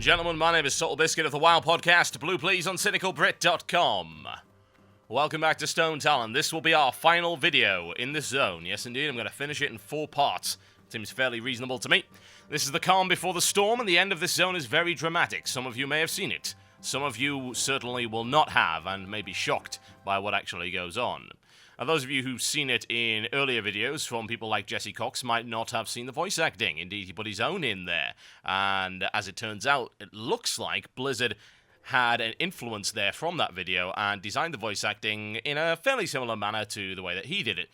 gentlemen, my name is TotalBiscuit of the WoW podcast, Blue Please on CynicalBrit.com. Welcome back to Stonetalon. This will be our final video in this zone. Yes, indeed, I'm going to finish it in 4 parts. Seems fairly reasonable to me. This is the calm before the storm, and the end of this zone is very dramatic. Some of you may have seen it. Some of you certainly will not have, and may be shocked by what actually goes on. Now, those of you who've seen it in earlier videos from people like Jesse Cox might not have seen the voice acting. Indeed, he put his own in there. And as it turns out, it looks like Blizzard had an influence there from that video and designed the voice acting in a fairly similar manner to the way that he did it.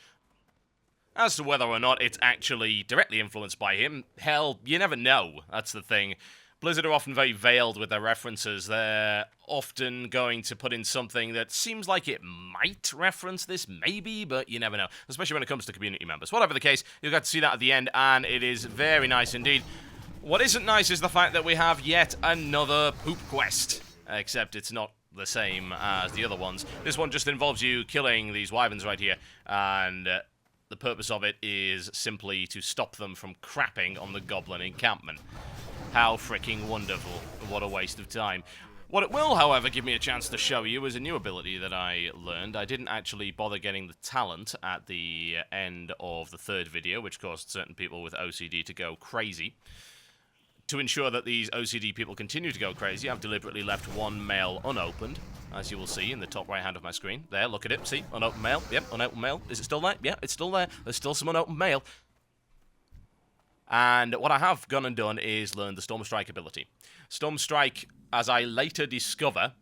As to whether or not it's actually directly influenced by him, hell, you never know. That's the thing. Blizzard are often very veiled with their references. They're often going to put in something that seems like it might reference this, maybe, but you never know, especially when it comes to community members. Whatever the case, you'll get to see that at the end, and it is very nice indeed. What isn't nice is the fact that we have yet another poop quest, except it's not the same as the other ones. This one just involves you killing these wyverns right here, and the purpose of it is simply to stop them from crapping on the goblin encampment. How freaking wonderful. What a waste of time. What it will, however, give me a chance to show you is a new ability that I learned. I didn't actually bother getting the talent at the end of the 3rd video, which caused certain people with OCD to go crazy. To ensure that these OCD people continue to go crazy, I've deliberately left one mail unopened, as you will see in the top right hand of my screen. There, look at it. See? Unopened mail. Yep, unopened mail. Is it still there? Yeah, it's still there. There's still some unopened mail. And what I have gone and done is learn the Storm Strike ability. Storm Strike, as I later discover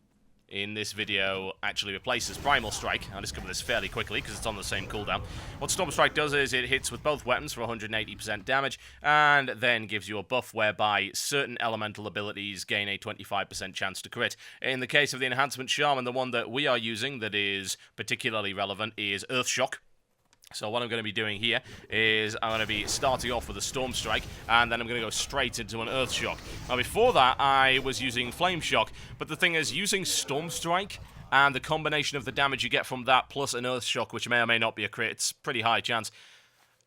in this video, actually replaces Primal Strike. I'll discover this fairly quickly because it's on the same cooldown. What Storm Strike does is it hits with both weapons for 180% damage and then gives you a buff whereby certain elemental abilities gain a 25% chance to crit. In the case of the Enhancement Shaman, the one that we are using that is particularly relevant is Earth Shock. So what I'm going to be doing here is I'm going to be starting off with a Storm Strike, and then I'm going to go straight into an Earth Shock. Now before that, I was using Flame Shock, but the thing is, using Storm Strike and the combination of the damage you get from that plus an Earth Shock, which may or may not be a crit, it's pretty high chance,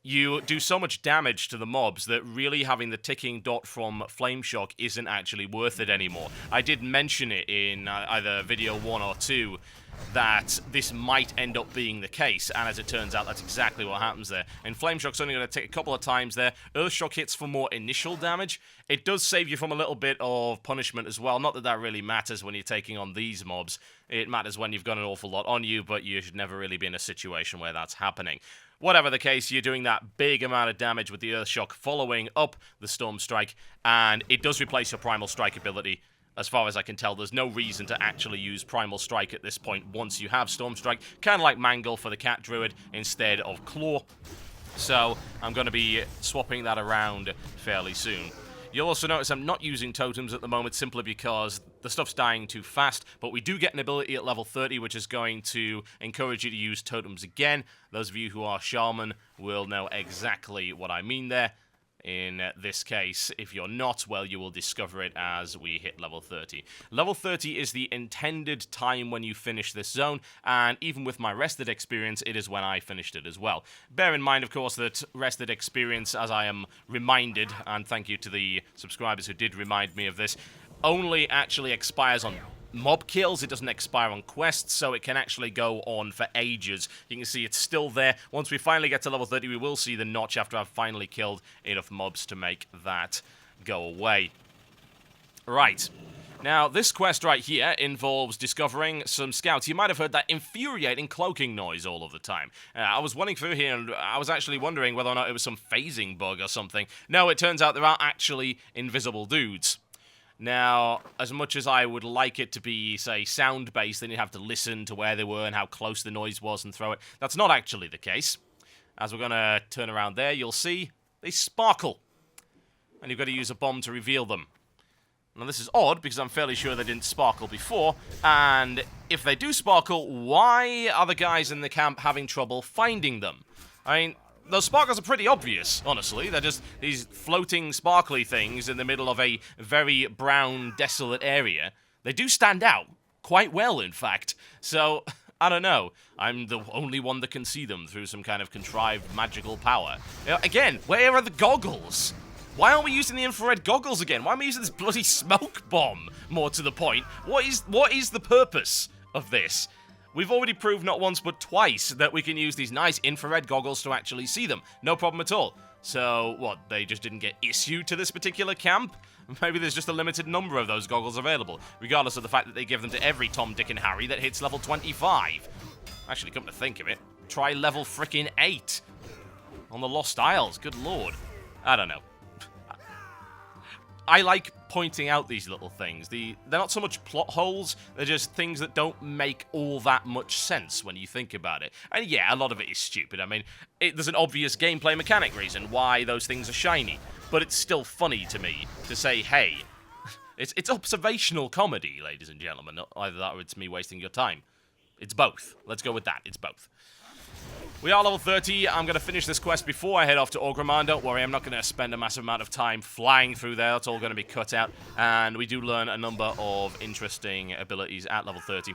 you do so much damage to the mobs that really having the ticking dot from Flame Shock isn't actually worth it anymore. I did mention it in either video 1 or 2, that this might end up being the case, and as it turns out, that's exactly what happens there. And Flame Shock's only going to take a couple of times there. Earth Shock hits for more initial damage. It does save you from a little bit of punishment as well. Not that that really matters when you're taking on these mobs. It matters when you've got an awful lot on you, but you should never really be in a situation where that's happening. Whatever the case, you're doing that big amount of damage with the Earth Shock following up the Storm Strike, and it does replace your Primal Strike ability. As far as I can tell, there's no reason to actually use Primal Strike at this point once you have Storm Strike. Kind of like Mangle for the Cat Druid instead of Claw. So I'm going to be swapping that around fairly soon. You'll also notice I'm not using totems at the moment simply because the stuff's dying too fast, but we do get an ability at level 30 which is going to encourage you to use totems again. Those of you who are Shaman will know exactly what I mean there. In this case, if you're not, well, you will discover it as we hit level 30. Level 30 is the intended time when you finish this zone, and even with my rested experience, it is when I finished it as well. Bear in mind, of course, that rested experience, as I am reminded, and thank you to the subscribers who did remind me of this, only actually expires on mob kills. It doesn't expire on quests, so it can actually go on for ages. You can see it's still there. Once we finally get to level 30, we will see the notch after I've finally killed enough mobs to make that go away. Right. Now, this quest right here involves discovering some scouts. You might have heard that infuriating cloaking noise all of the time. I was running through here, and I was actually wondering whether or not it was some phasing bug or something. No, it turns out there are actually invisible dudes. Now, as much as I would like it to be, say, sound-based, then you'd have to listen to where they were and how close the noise was and throw it. That's not actually the case. As we're going to turn around there, you'll see they sparkle. And you've got to use a bomb to reveal them. Now, this is odd, because I'm fairly sure they didn't sparkle before. And if they do sparkle, why are the guys in the camp having trouble finding them? I mean, those sparkles are pretty obvious, honestly. They're just these floating sparkly things in the middle of a very brown, desolate area. They do stand out, quite well, in fact. So, I don't know. I'm the only one that can see them through some kind of contrived magical power. You know, again, where are the goggles? Why aren't we using the infrared goggles again? Why am I using this bloody smoke bomb, more to the point? What is the purpose of this? We've already proved not once but twice that we can use these nice infrared goggles to actually see them. No problem at all. So, what, they just didn't get issued to this particular camp? Maybe there's just a limited number of those goggles available, regardless of the fact that they give them to every Tom, Dick, and Harry that hits level 25. Actually, come to think of it, try level frickin' 8 on the Lost Isles. Good lord. I don't know. I like pointing out these little things. They're not so much plot holes, they're just things that don't make all that much sense when you think about it. And yeah, a lot of it is stupid. I mean, there's an obvious gameplay mechanic reason why those things are shiny, but it's still funny to me to say, hey, it's observational comedy, ladies and gentlemen. Either that or it's me wasting your time. It's both. Let's go with that. It's both. We are level 30. I'm going to finish this quest before I head off to Orgrimmar. Don't worry, I'm not going to spend a massive amount of time flying through there. It's all going to be cut out. And we do learn a number of interesting abilities at level 30.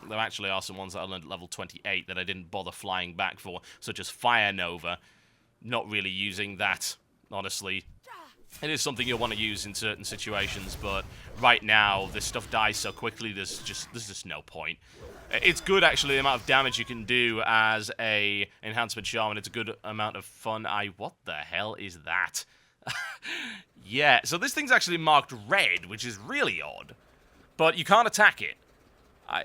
There actually are some ones that I learned at level 28 that I didn't bother flying back for, such as Fire Nova. Not really using that, honestly. It is something you'll want to use in certain situations, but right now, this stuff dies so quickly, there's just no point. It's good, actually, the amount of damage you can do as a enhancement shaman. It's a good amount of fun. What the hell is that? Yeah, so this thing's actually marked red, which is really odd. But you can't attack it. I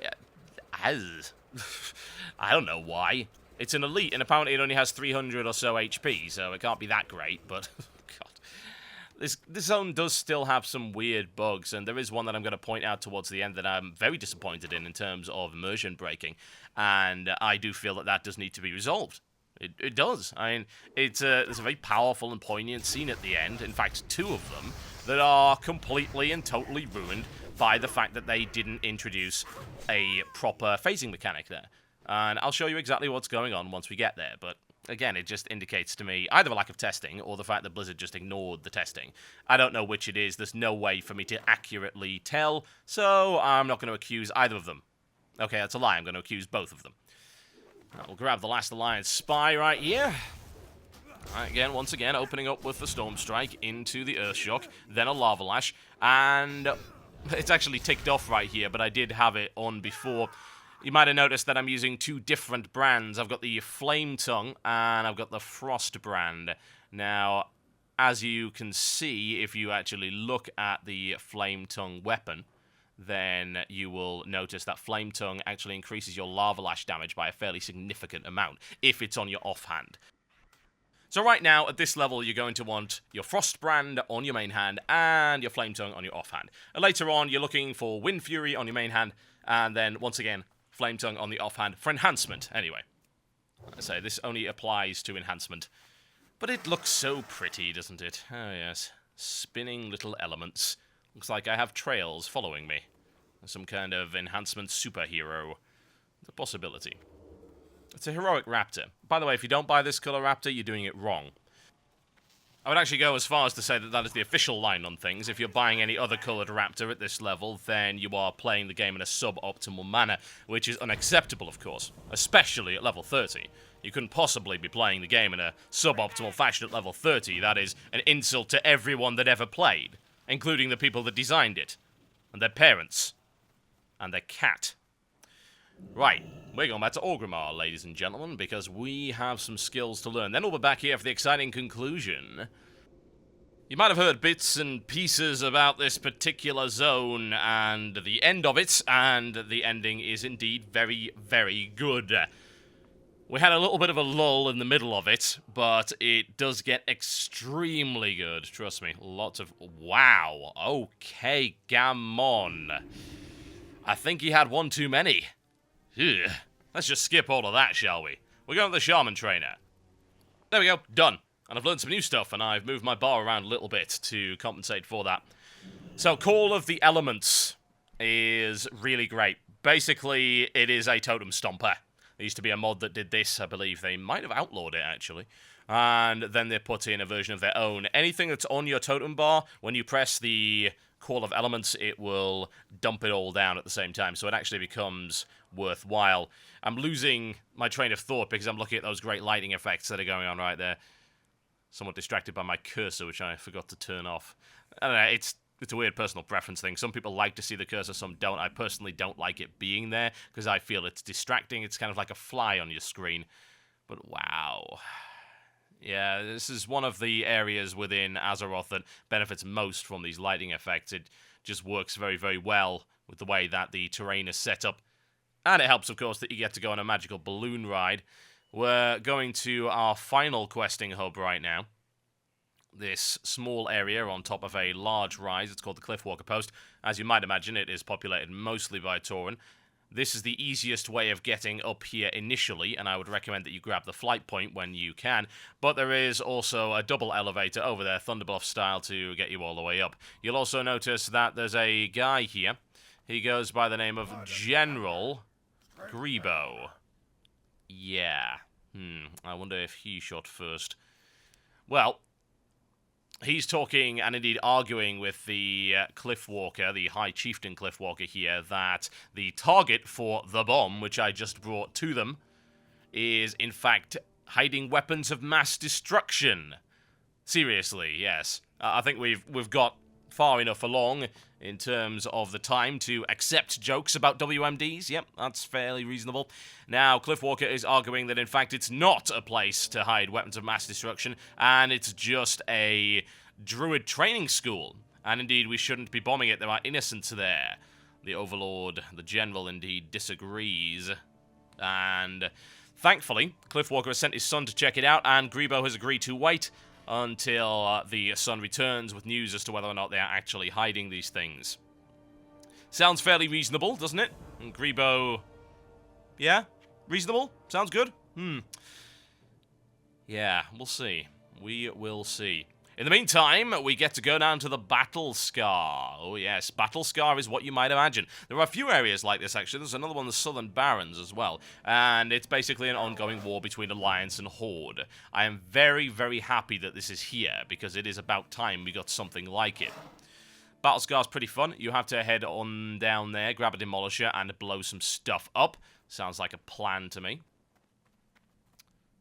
don't know why. It's an elite, and apparently it only has 300 or so HP, so it can't be that great, but... God. This zone does still have some weird bugs, and there is one that I'm going to point out towards the end that I'm very disappointed in terms of immersion breaking, and I do feel that that does need to be resolved. It does. I mean, there's a very powerful and poignant scene at the end, in fact, 2 of them, that are completely and totally ruined by the fact that they didn't introduce a proper phasing mechanic there. And I'll show you exactly what's going on once we get there, but... Again, it just indicates to me either a lack of testing or the fact that Blizzard just ignored the testing. I don't know which it is. There's no way for me to accurately tell, so I'm not going to accuse either of them. Okay, that's a lie. I'm going to accuse both of them. We'll grab the last Alliance Spy right here. Again, once again, opening up with the Storm Strike into the Earthshock, then a Lava Lash, and it's actually ticked off right here, but I did have it on before. You might have noticed that I'm using 2 different brands. I've got the Flame Tongue and I've got the Frost brand. Now, as you can see, if you actually look at the Flame Tongue weapon, then you will notice that Flame Tongue actually increases your Lava Lash damage by a fairly significant amount, if it's on your offhand. So right now, at this level, you're going to want your Frost brand on your main hand and your Flame Tongue on your offhand. And later on, you're looking for Wind Fury on your main hand, and then, once again, Flame Tongue on the offhand for enhancement, anyway. I say, this only applies to enhancement. But it looks so pretty, doesn't it? Oh, yes. Spinning little elements. Looks like I have trails following me. Some kind of enhancement superhero. It's a possibility. It's a heroic raptor. By the way, if you don't buy this color raptor, you're doing it wrong. I would actually go as far as to say that that is the official line on things. If you're buying any other coloured raptor at this level, then you are playing the game in a suboptimal manner, which is unacceptable, of course, especially at level 30. You couldn't possibly be playing the game in a suboptimal fashion at level 30. That is an insult to everyone that ever played, including the people that designed it, and their parents, and their cat. Right, we're going back to Orgrimmar, ladies and gentlemen, because we have some skills to learn. Then we'll be back here for the exciting conclusion. You might have heard bits and pieces about this particular zone and the end of it, and the ending is indeed very, very good. We had a little bit of a lull in the middle of it, but it does get extremely good, trust me. Lots of... Wow, okay, gammon. I think he had one too many. Ugh. Let's just skip all of that, shall we? We're going to the Shaman Trainer. There we go, done. And I've learned some new stuff, and I've moved my bar around a little bit to compensate for that. So, Call of the Elements is really great. Basically, it is a totem stomper. There used to be a mod that did this, I believe. They might have outlawed it, actually. And then they put in a version of their own. Anything that's on your totem bar, when you press the Call of Elements, it will dump it all down at the same time. So it actually becomes worthwhile. I'm losing my train of thought because I'm looking at those great lighting effects that are going on right there. Somewhat distracted by my cursor, which I forgot to turn off. I don't know, it's a weird personal preference thing. Some people like to see the cursor, some don't. I personally don't like it being there, because I feel it's distracting. It's kind of like a fly on your screen. But wow. Yeah, this is one of the areas within Azeroth that benefits most from these lighting effects. It just works very, very well with the way that the terrain is set up. And it helps, of course, that you get to go on a magical balloon ride. We're going to our final questing hub right now. This small area on top of a large rise. It's called the Cliffwalker Post. As you might imagine, it is populated mostly by Tauren. This is the easiest way of getting up here initially, and I would recommend that you grab the flight point when you can. But there is also a double elevator over there, Thunderbluff style, to get you all the way up. You'll also notice that there's a guy here. He goes by the name of General Grebo. Yeah. I wonder if he shot first. Well, he's talking and indeed arguing with the Cliffwalker, the High Chieftain Cliffwalker here, that the target for the bomb, which I just brought to them, is in fact hiding weapons of mass destruction. Seriously, yes. I think we've got far enough along in terms of the time to accept jokes about WMDs. Yep, that's fairly reasonable. Now, Cliffwalker is arguing that, in fact, it's not a place to hide weapons of mass destruction, and it's just a druid training school. And indeed, we shouldn't be bombing it. There are innocents there. The Overlord, the General, indeed, disagrees. And thankfully, Cliffwalker has sent his son to check it out, and Grebo has agreed to wait until the son returns with news as to whether or not they are actually hiding these things. Sounds fairly reasonable, doesn't it? And Grebo... Yeah? Reasonable? Sounds good? Yeah, we'll see. We will see. In the meantime, we get to go down to the Battle Scar. Oh yes, Battle Scar is what you might imagine. There are a few areas like this, actually. There's another one, the Southern Barrens, as well. And it's basically an ongoing war between Alliance and Horde. I am very, very happy that this is here, because it is about time we got something like it. Battle Scar's pretty fun. You have to head on down there, grab a Demolisher, and blow some stuff up. Sounds like a plan to me.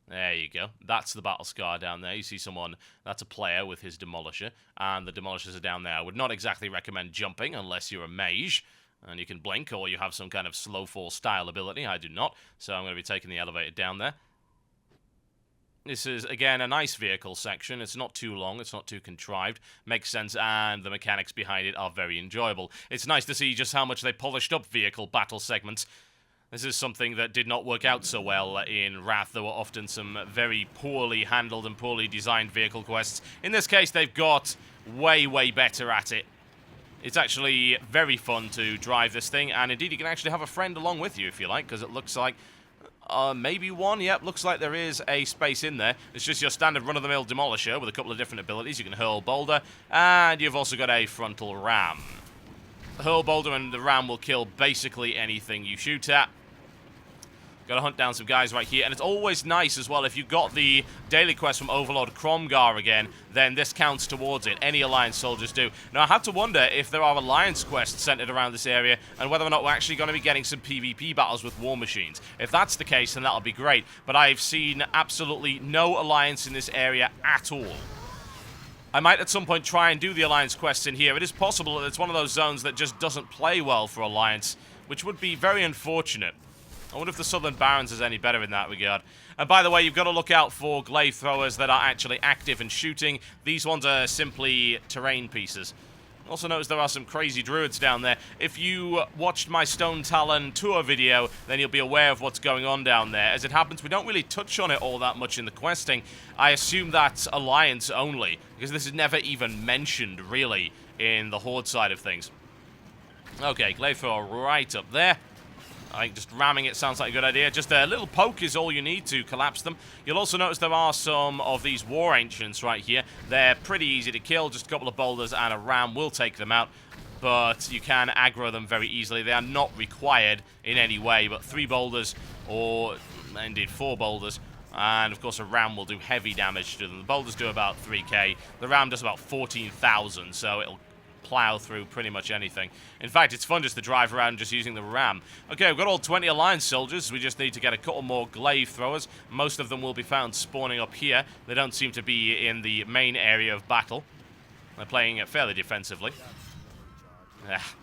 There you go. That's the Battle Scar down there. You see someone, that's a player with his Demolisher, and the Demolishers are down there. I would not exactly recommend jumping unless you're a mage, and you can blink, or you have some kind of slow fall style ability. I do not, so I'm going to be taking the elevator down there. This is, again, a nice vehicle section. It's not too long, it's not too contrived. Makes sense, and the mechanics behind it are very enjoyable. It's nice to see just how much they polished up vehicle battle segments. This is something that did not work out so well in Wrath. There were often some very poorly handled and poorly designed vehicle quests. In this case, they've got way, way better at it. It's actually very fun to drive this thing, and indeed you can actually have a friend along with you if you like, because it looks like maybe one. Yep, looks like there is a space in there. It's just your standard run-of-the-mill Demolisher with a couple of different abilities. You can hurl boulder, and you've also got a frontal ram. The hurl boulder and the ram will kill basically anything you shoot at. Got to hunt down some guys right here, and it's always nice as well if you got the daily quest from Overlord Cromgar again, then this counts towards it. Any Alliance soldiers do. Now I have to wonder if there are Alliance quests centered around this area, and whether or not we're actually going to be getting some PvP battles with war machines. If that's the case, then that'll be great, but I've seen absolutely no Alliance in this area at all. I might at some point try and do the Alliance quests in here. It is possible that it's one of those zones that just doesn't play well for Alliance, which would be very unfortunate. I wonder if the Southern Barrens is any better in that regard. And by the way, you've got to look out for glaive throwers that are actually active and shooting. These ones are simply terrain pieces. Also notice there are some crazy druids down there. If you watched my Stonetalon tour video, then you'll be aware of what's going on down there. As it happens, we don't really touch on it all that much in the questing. I assume that's Alliance only, because this is never even mentioned, really, in the Horde side of things. Okay, glaive thrower right up there. I think just ramming it sounds like a good idea. Just a little poke is all you need to collapse them. You'll also notice there are some of these War Ancients right here. They're pretty easy to kill. Just a couple of boulders and a ram will take them out. But you can aggro them very easily. They are not required in any way. But 3 boulders, or indeed 4 boulders, and of course a ram will do heavy damage to them. The boulders do about 3k. The ram does about 14,000, so it'll plow through pretty much anything. In fact, it's fun just to drive around just using the ram. Okay, we've got all 20 Alliance soldiers. We just need to get a couple more glaive throwers. Most of them will be found spawning up here. They don't seem to be in the main area of battle. They're playing it fairly defensively.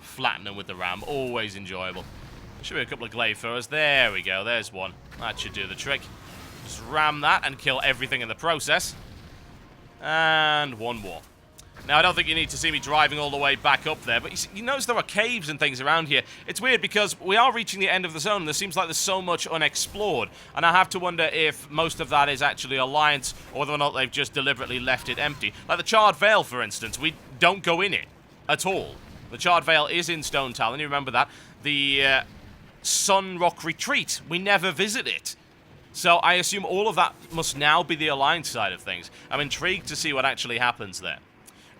Flatten them with the ram. Always enjoyable. There should be a couple of glaive throwers. There we go. There's one. That should do the trick. Just ram that and kill everything in the process. And one more. Now, I don't think you need to see me driving all the way back up there, but you notice there are caves and things around here. It's weird because we are reaching the end of the zone, and there seems like there's so much unexplored, and I have to wonder if most of that is actually Alliance, or whether or not they've just deliberately left it empty. Like the Charred Vale, for instance, we don't go in it at all. The Charred Vale is in Stonetalon, you remember that. The Sun Rock Retreat, we never visit it. So I assume all of that must now be the Alliance side of things. I'm intrigued to see what actually happens there.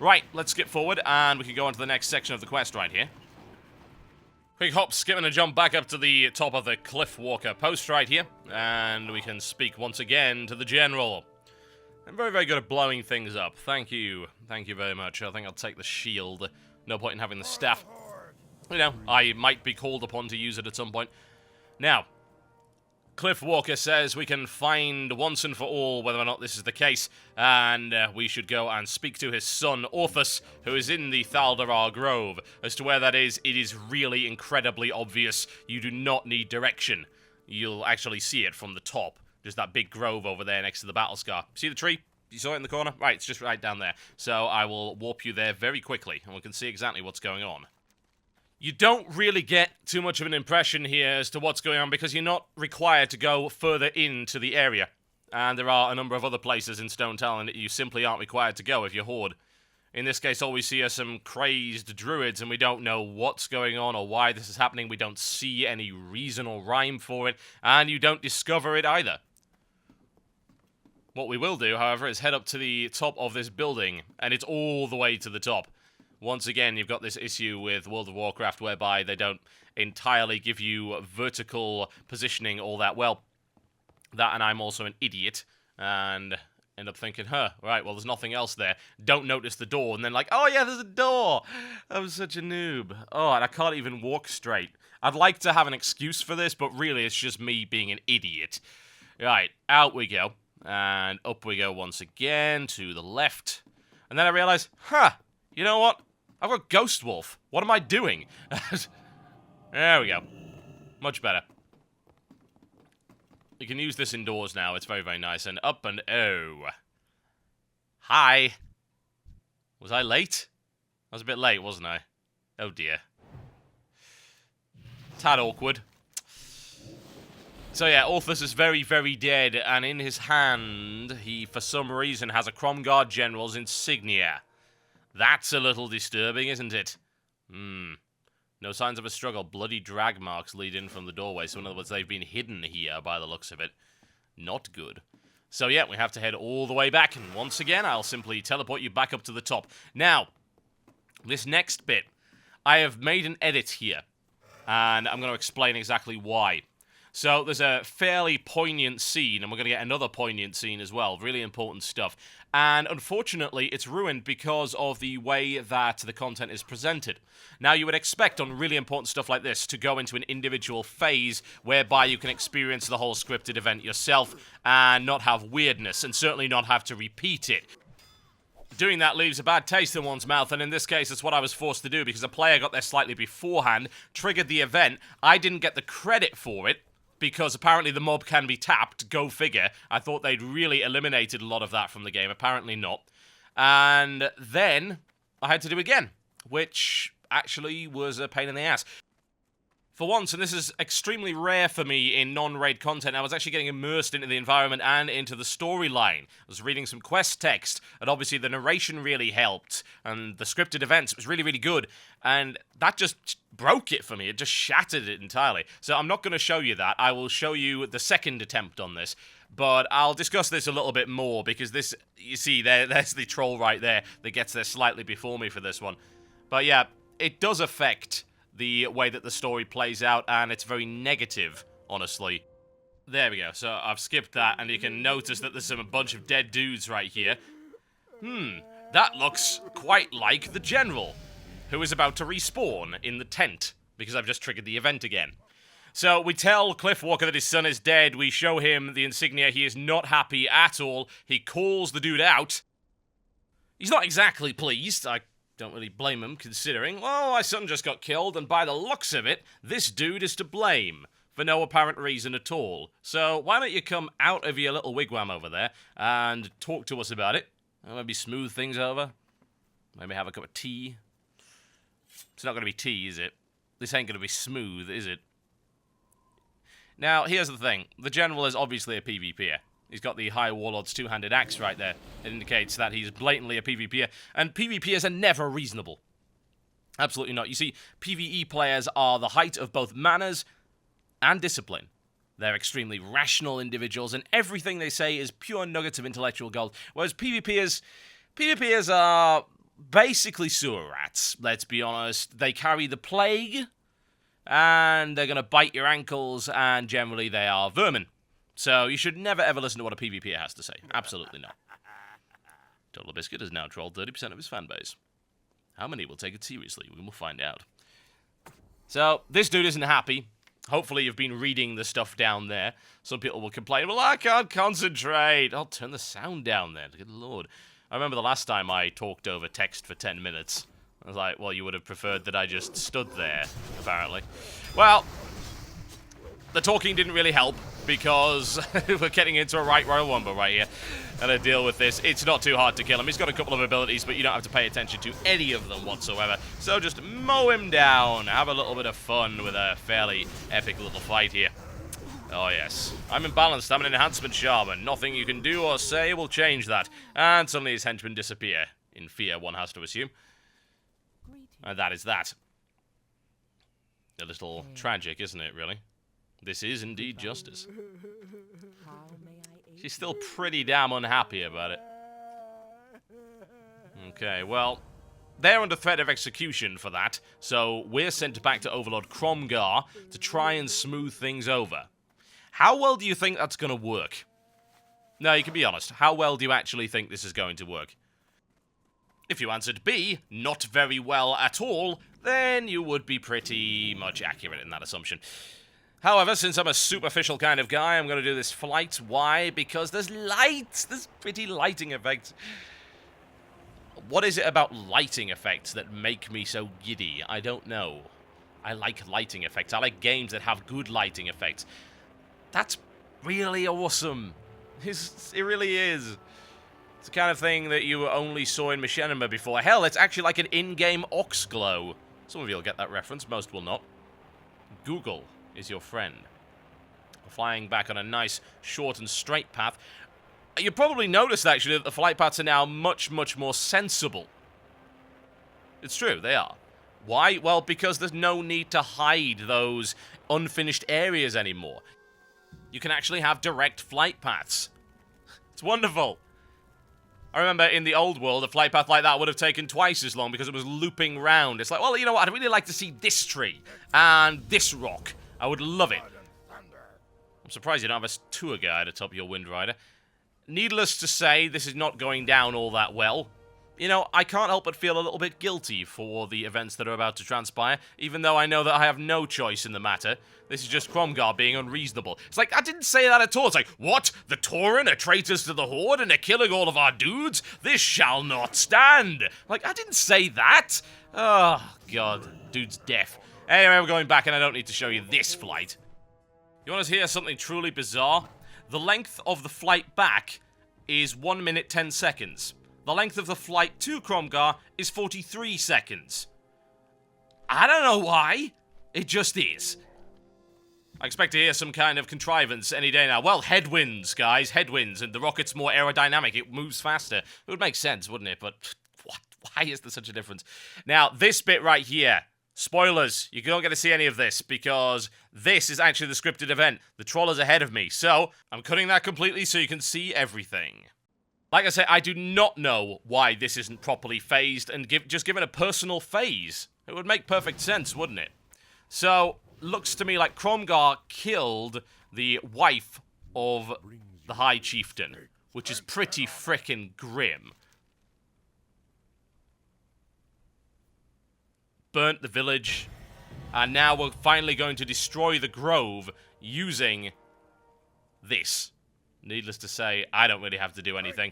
Right, let's skip forward, and we can go on to the next section of the quest right here. Quick hop, skip, and a jump back up to the top of the Cliff Walker post right here, and we can speak once again to the General. I'm very, very good at blowing things up. Thank you. Thank you very much. I think I'll take the shield. No point in having the staff. You know, I might be called upon to use it at some point. Now, Cliff Walker says we can find once and for all whether or not this is the case, and we should go and speak to his son, Orthus, who is in the Thaldarar Grove. As to where that is, it is really incredibly obvious. You do not need direction. You'll actually see it from the top. Just that big grove over there next to the battle scar. See the tree? You saw it in the corner? Right, it's just right down there. So I will warp you there very quickly, and we can see exactly what's going on. You don't really get too much of an impression here as to what's going on because you're not required to go further into the area. And there are a number of other places in Stonetalon that you simply aren't required to go if you're Horde. In this case, all we see are some crazed druids, and we don't know what's going on or why this is happening. We don't see any reason or rhyme for it, and you don't discover it either. What we will do, however, is head up to the top of this building, and it's all the way to the top. Once again, you've got this issue with World of Warcraft whereby they don't entirely give you vertical positioning all that well. That, and I'm also an idiot, and end up thinking, right, well, there's nothing else there. Don't notice the door, and then like, oh yeah, there's a door! I'm such a noob. Oh, and I can't even walk straight. I'd like to have an excuse for this, but really it's just me being an idiot. Right, out we go, and up we go once again, to the left. And then I realise, you know what? I've got Ghost Wolf. What am I doing? There we go. Much better. You can use this indoors now. It's very, very nice. And up and oh. Hi. Was I late? I was a bit late, wasn't I? Oh dear. Tad awkward. So yeah, Orthus is very, very dead. And in his hand, he, for some reason, has a Cromguard General's insignia. That's a little disturbing, isn't it? No signs of a struggle. Bloody drag marks lead in from the doorway. So in other words, they've been hidden here by the looks of it. Not good. So yeah, we have to head all the way back. And once again, I'll simply teleport you back up to the top. Now, this next bit, I have made an edit here. And I'm going to explain exactly why. So there's a fairly poignant scene, and we're going to get another poignant scene as well. Really important stuff. And unfortunately, it's ruined because of the way that the content is presented. Now, you would expect on really important stuff like this to go into an individual phase whereby you can experience the whole scripted event yourself and not have weirdness, and certainly not have to repeat it. Doing that leaves a bad taste in one's mouth, and in this case, it's what I was forced to do because a player got there slightly beforehand, triggered the event. I didn't get the credit for it, because apparently the mob can be tapped, go figure. I thought they'd really eliminated a lot of that from the game, apparently not. And then I had to do it again, which actually was a pain in the ass. For once, and this is extremely rare for me in non-raid content, I was actually getting immersed into the environment and into the storyline. I was reading some quest text, and obviously the narration really helped, and the scripted events was really, really good, and that just broke it for me. It just shattered it entirely. So I'm not going to show you that. I will show you the second attempt on this, but I'll discuss this a little bit more, because this, you see, there's the troll right there that gets there slightly before me for this one. But yeah, it does affect the way that the story plays out, and it's very negative, honestly. There we go, so I've skipped that, and you can notice that there's a bunch of dead dudes right here. That looks quite like the General. who is about to respawn in the tent, because I've just triggered the event again. So we tell Cliffwalker that his son is dead, we show him the insignia, he is not happy at all, he calls the dude out. He's not exactly pleased, I don't really blame him considering, well, my son just got killed, and by the looks of it, this dude is to blame. For no apparent reason at all. So why don't you come out of your little wigwam over there and talk to us about it? Maybe smooth things over. Maybe have a cup of tea. It's not going to be tea, is it? This ain't going to be smooth, is it? Now, here's the thing. The general is obviously a PvPer. He's got the High Warlord's two-handed axe right there. It indicates that he's blatantly a PvPer. And PvPers are never reasonable. Absolutely not. You see, PvE players are the height of both manners and discipline. They're extremely rational individuals, and everything they say is pure nuggets of intellectual gold. Whereas PvPers are basically sewer rats, let's be honest. They carry the plague, and they're going to bite your ankles, and generally they are vermin. So you should never ever listen to what a PvPer has to say. Absolutely not. TotalBiscuit has now trolled 30% of his fanbase. How many will take it seriously? We will find out. So, this dude isn't happy. Hopefully you've been reading the stuff down there. Some people will complain, well, I can't concentrate. I'll turn the sound down then. Good lord. I remember the last time I talked over text for 10 minutes. I was like, well, you would have preferred that I just stood there, apparently. Well, the talking didn't really help, because we're getting into a right royal wumble right here. And to deal with this, it's not too hard to kill him. He's got a couple of abilities, but you don't have to pay attention to any of them whatsoever. So just mow him down. Have a little bit of fun with a fairly epic little fight here. Oh yes. I'm imbalanced. I'm an enhancement shaman. Nothing you can do or say will change that. And suddenly his henchmen disappear. In fear, one has to assume. And that is that. A little tragic, isn't it, really? This is indeed justice. She's still pretty damn unhappy about it. Okay, well, they're under threat of execution for that, so we're sent back to Overlord Cromgar to try and smooth things over. How well do you think that's going to work? No, you can be honest. How well do you actually think this is going to work? If you answered B, not very well at all, then you would be pretty much accurate in that assumption. However, since I'm a superficial kind of guy, I'm going to do this flight. Why? Because there's light. There's pretty lighting effects. What is it about lighting effects that make me so giddy? I don't know. I like lighting effects. I like games that have good lighting effects. That's really awesome. It really is. It's the kind of thing that you only saw in Machinima before. Hell, it's actually like an in-game ox glow. Some of you will get that reference. Most will not. Google is your friend. Flying back on a nice, short and straight path. You probably noticed, actually, that the flight paths are now much, much more sensible. It's true, they are. Why? Well, because there's no need to hide those unfinished areas anymore. You can actually have direct flight paths. It's wonderful. I remember in the old world, a flight path like that would have taken twice as long because it was looping round. It's like, well, you know what, I'd really like to see this tree and this rock. I would love it. I'm surprised you don't have a tour guide atop your Wind Rider. Needless to say, this is not going down all that well. You know, I can't help but feel a little bit guilty for the events that are about to transpire, even though I know that I have no choice in the matter. This is just Cromgar being unreasonable. It's like, I didn't say that at all. It's like, what? The Tauren are traitors to the Horde and are killing all of our dudes? This shall not stand. Like, I didn't say that. Oh, God. Dude's deaf. Anyway, we're going back, and I don't need to show you this flight. You want to hear something truly bizarre? The length of the flight back is 1 minute 10 seconds. The length of the flight to Cromgar is 43 seconds. I don't know why. It just is. I expect to hear some kind of contrivance any day now. Well, headwinds, guys. Headwinds, and the rocket's more aerodynamic. It moves faster. It would make sense, wouldn't it? But what? Why is there such a difference? Now, this bit right here. Spoilers, you don't get to see any of this, because this is actually the scripted event. The troll is ahead of me, so I'm cutting that completely so you can see everything. Like I say, I do not know why this isn't properly phased, and just given a personal phase. It would make perfect sense, wouldn't it? So, looks to me like Cromgar killed the wife of the High Chieftain, which is pretty frickin' grim. burnt the village, and now we're finally going to destroy the grove using this. Needless to say, I don't really have to do anything.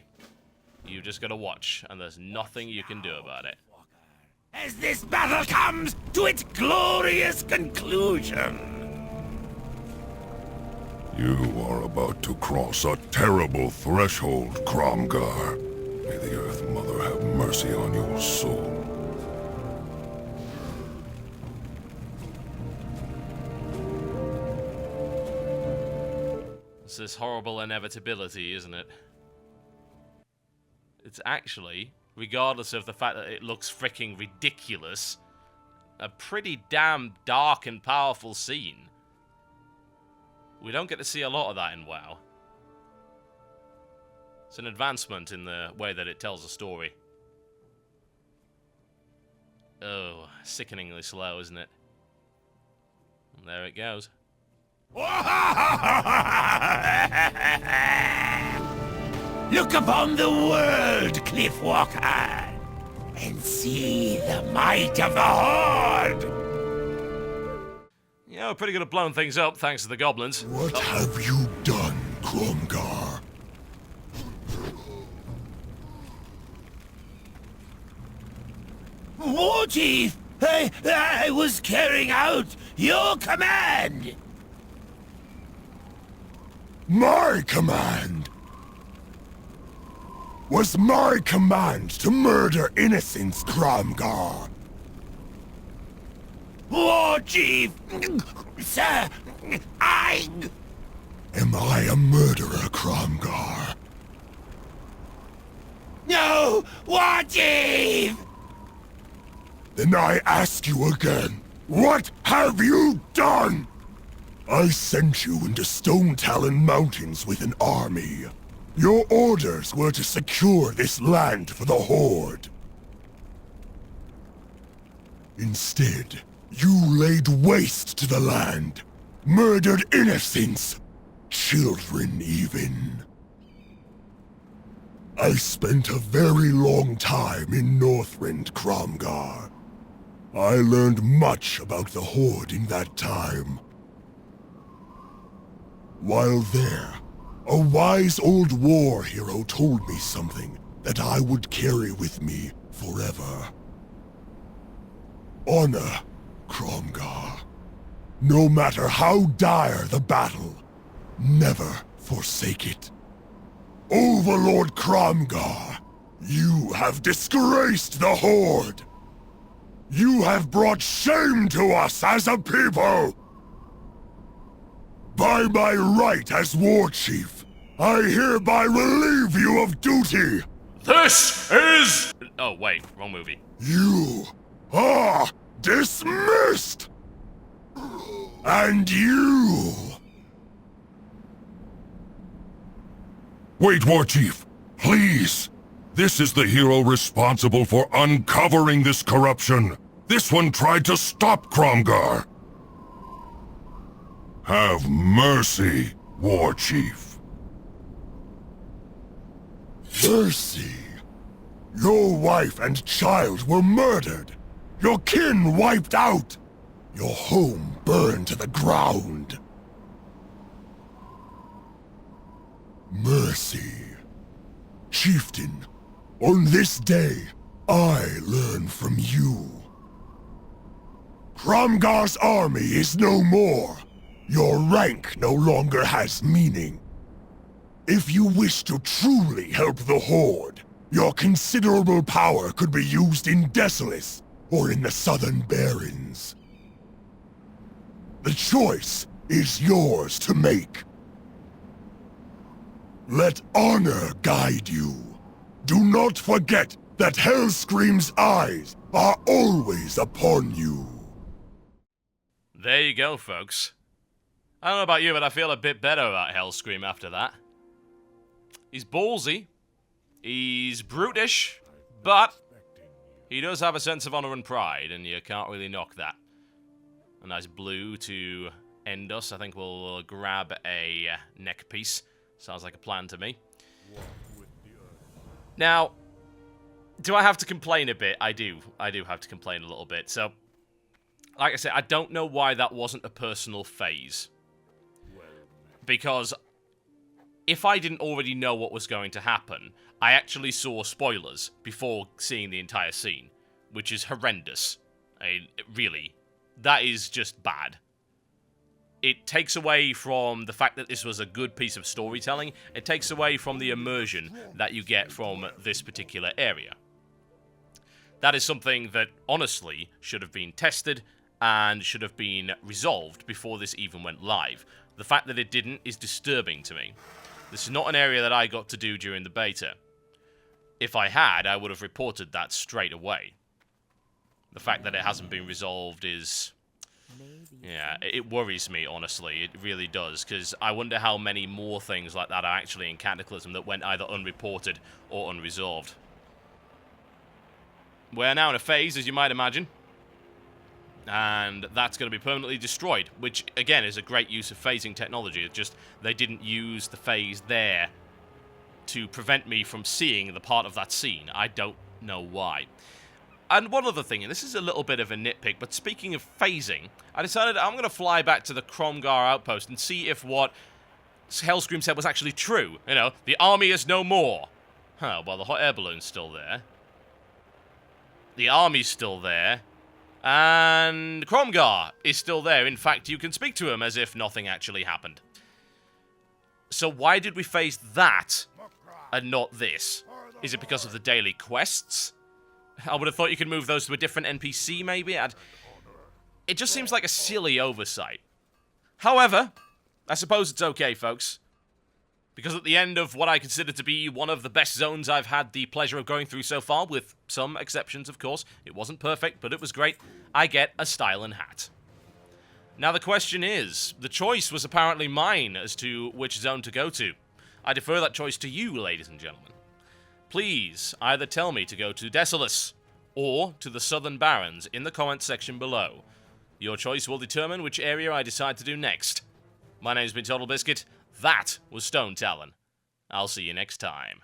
You just gotta watch, and there's nothing you can do about it. As this battle comes to its glorious conclusion. You are about to cross a terrible threshold, Cromgar. May the Earth Mother have mercy on your soul. It's this horrible inevitability, isn't it? It's actually, regardless of the fact that it looks freaking ridiculous, a pretty damn dark and powerful scene. We don't get to see a lot of that in WoW. It's an advancement in the way that it tells a story. Oh, sickeningly slow, isn't it? And there it goes. Look upon the world, Cliffwalker, and see the might of the Horde! Yeah, we're pretty good at blowing things up, thanks to the goblins. What have you done, Cromgar? War Chief! I was carrying out your command! My command? Was my command to murder innocents, Cromgar? War Chief! Sir, Am I a murderer, Cromgar? No! War Chief! Then I ask you again, what have you done? I sent you into Stonetalon Mountains with an army. Your orders were to secure this land for the Horde. Instead, you laid waste to the land, murdered innocents, children even. I spent a very long time in Northrend, Cromgar. I learned much about the Horde in that time. While there, a wise old war hero told me something that I would carry with me forever. Honor, Cromgar. No matter how dire the battle, never forsake it. Overlord Cromgar, you have disgraced the Horde. You have brought shame to us as a people. By my right as War Chief, I hereby relieve you of duty. This is... Oh, wait, wrong movie. You are dismissed. And you... Wait, War Chief, please. This is the hero responsible for uncovering this corruption. This one tried to stop Cromgar. Have mercy, War Chief. Mercy? Your wife and child were murdered. Your kin wiped out. Your home burned to the ground. Mercy. Chieftain, on this day, I learn from you. Cromgar's army is no more. Your rank no longer has meaning. If you wish to truly help the Horde, your considerable power could be used in Desolace or in the Southern Barrens. The choice is yours to make. Let honor guide you. Do not forget that Hellscream's eyes are always upon you. There you go, folks. I don't know about you, but I feel a bit better about Hellscream after that. He's ballsy. He's brutish. But he does have a sense of honor and pride, and you can't really knock that. A nice blue to end us. I think we'll grab a neck piece. Sounds like a plan to me. Now, do I have to complain a bit? I do. I do have to complain a little bit. So, like I said, I don't know why that wasn't a personal phase. Because if I didn't already know what was going to happen, I actually saw spoilers before seeing the entire scene, which is horrendous. I mean, really, that is just bad. It takes away from the fact that this was a good piece of storytelling. It takes away from the immersion that you get from this particular area. That is something that, honestly, should have been tested and should have been resolved before this even went live. The fact that it didn't is disturbing to me. This is not an area that I got to do during the beta. If I had, I would have reported that straight away. The fact that it hasn't been resolved is... yeah, it worries me, honestly. It really does, because I wonder how many more things like that are actually in Cataclysm that went either unreported or unresolved. We're now in a phase, as you might imagine, and that's going to be permanently destroyed, which, again, is a great use of phasing technology. It's just they didn't use the phase there to prevent me from seeing the part of that scene. I don't know why. And one other thing, and this is a little bit of a nitpick, but speaking of phasing, I decided I'm going to fly back to the Cromgar outpost and see if what Hellscream said was actually true. You know, the army is no more. Huh, well, the hot air balloon's still there. The army's still there. And Cromgar is still there. In fact, you can speak to him as if nothing actually happened. So why did we phase that and not this? Is it because of the daily quests? I would have thought you could move those to a different NPC, maybe? It just seems like a silly oversight. However, I suppose it's okay, folks. Because at the end of what I consider to be one of the best zones I've had the pleasure of going through so far, with some exceptions, of course. It wasn't perfect, but it was great. I get a Stylen hat. Now the question is, the choice was apparently mine as to which zone to go to. I defer that choice to you, ladies and gentlemen. Please either tell me to go to Desolus or to the Southern Barrens in the comments section below. Your choice will determine which area I decide to do next. My name's been TotalBiscuit. That was Stonetalon. I'll see you next time.